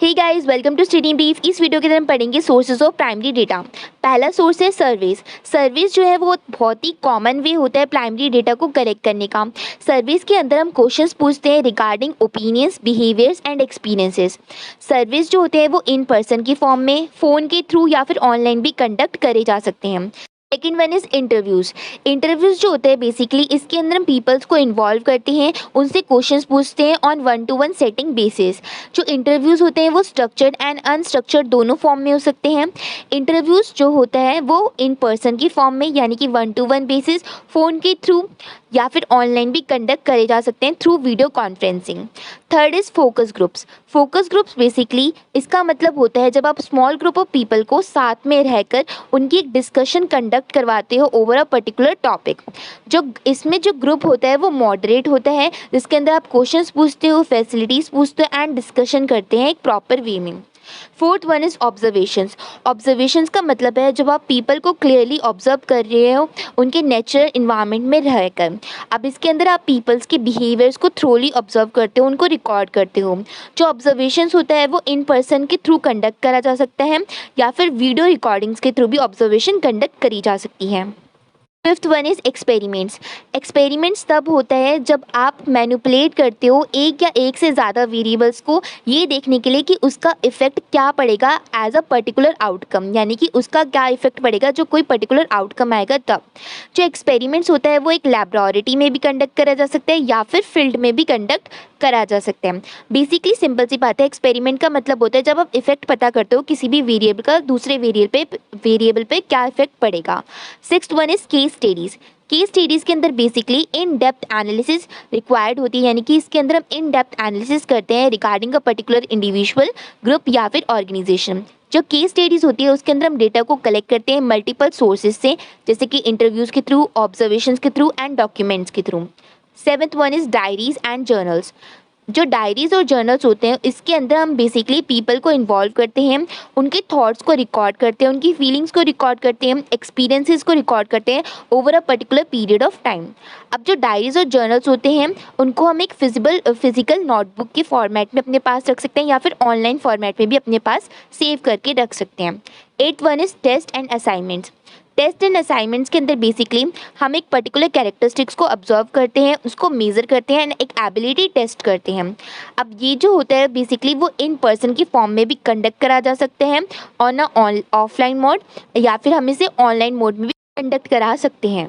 Hey guys, welcome to Study Brief. इस video के अंदर हम पढ़ेंगे सोर्सेज ऑफ प्राइमरी डेटा। पहला सोर्स है सर्विस। सर्विस जो है वो बहुत ही कॉमन वे होता है प्राइमरी डेटा को कलेक्ट करने का। सर्विस के अंदर हम क्वेश्चंस पूछते हैं regarding opinions, behaviours and experiences. Service जो होते हैं वो इन पर्सन की फॉर्म में, फ़ोन के थ्रू या फिर ऑनलाइन भी कंडक्ट करे जा सकते हैं। Second one is interviews. Interviews जो होते हैं बेसिकली इसके अंदर हम पीपल्स को इन्वॉल्व करते हैं, उनसे क्वेश्चंस पूछते हैं ऑन 1-to-1 सेटिंग बेसिस। जो इंटरव्यूज़ होते हैं वो स्ट्रक्चर्ड एंड अनस्ट्रक्चर्ड दोनों फॉर्म में हो सकते हैं। इंटरव्यूज़ जो होता है वो इन पर्सन की फॉर्म में यानी कि 1-to-1 बेसिस, फ़ोन के थ्रू या फिर ऑनलाइन भी कंडक्ट करे जा सकते हैं through video conferencing. Third is focus groups. Focus groups basically इसका मतलब होता है जब आप स्मॉल ग्रुप ऑफ पीपल को साथ में रहकर उनकी एक डिस्कशन कंडक्ट करवाते हो ओवर अ पर्टिकुलर टॉपिक। जो इसमें जो ग्रुप होता है वो मॉडरेट होता है, जिसके अंदर आप क्वेश्चंस पूछते हो, फैसिलिटीज़ पूछते हो एंड डिस्कशन करते हैं एक प्रॉपर वे में। Fourth one is observations. Observations का मतलब है जब आप पीपल को क्लियरली ऑब्जर्व कर रहे हो उनके नेचुरल इन्वायरमेंट में रहकर। अब इसके अंदर आप पीपल्स के बिहेवियर्स को थ्रोली ऑब्जर्व करते हो, उनको रिकॉर्ड करते हो। जो ऑब्जर्वेशंस होता है वो इन पर्सन के थ्रू कंडक्ट करा जा सकता है या फिर वीडियो रिकॉर्डिंग्स के थ्रू भी ऑब्जर्वेशन कंडक्ट करी जा सकती है। Fifth one is experiments. Experiments तब होता है जब आप मैनिपुलेट करते हो एक या एक से ज़्यादा वेरिएबल्स को ये देखने के लिए कि उसका इफ़ेक्ट क्या पड़ेगा एज अ पर्टिकुलर आउटकम, यानी कि उसका क्या इफ़ेक्ट पड़ेगा जो कोई पर्टिकुलर आउटकम आएगा तब। जो एक्सपेरिमेंट्स होता है वो एक लैबोरेटरी में भी कंडक्ट करा जा सकता है या फिर फील्ड में भी कंडक्ट करा जा सकता है। बेसिकली सिंपल सी बात है, एक्सपेरिमेंट का मतलब होता है जब आप इफ़ेक्ट पता करते हो किसी भी वेरिएबल का दूसरे वेरिएबल पे क्या इफ़ेक्ट पड़ेगा। Sixth one is case studies. Case studies के अंदर basically in depth analysis required होती है, यानी कि इसके अंदर हम इन डेप्थ एनालिसिस करते हैं regarding a particular individual, group या फिर ऑर्गेनाइजेशन। जो केस स्टडीज़ होती है उसके अंदर हम डेटा को कलेक्ट करते हैं मल्टीपल सोर्सेज से, जैसे कि इंटरव्यूज़ के थ्रू, ऑब्जर्वेशंस के थ्रू एंड डॉक्यूमेंट्स के through. Seventh one is diaries and journals. जो डायरीज़ और जर्नल्स होते हैं इसके अंदर हम बेसिकली पीपल को इन्वॉल्व करते हैं, उनके थॉट्स को रिकॉर्ड करते हैं, उनकी फीलिंग्स को रिकॉर्ड करते हैं, एक्सपीरियंसेस को रिकॉर्ड करते हैं over a particular period of time. अब जो डायरीज़ और जर्नल्स होते हैं उनको हम एक फिजिकल नोटबुक के फॉर्मेट में अपने पास रख सकते हैं या फिर ऑनलाइन फॉर्मेट में भी अपने पास सेव करके रख सकते हैं। Eighth one is test and assignments. Test and assignments के अंदर बेसिकली हम एक पर्टिकुलर कैरेक्टरिस्टिक्स को ऑब्जर्व करते हैं, उसको मेज़र करते हैं एंड एक एबिलिटी टेस्ट करते हैं। अब ये जो होता है बेसिकली वो इन पर्सन की फॉर्म में भी कंडक्ट करा जा सकते हैं ऑन ऑफलाइन मोड या फिर हम इसे ऑनलाइन मोड में भी कंडक्ट करा सकते हैं।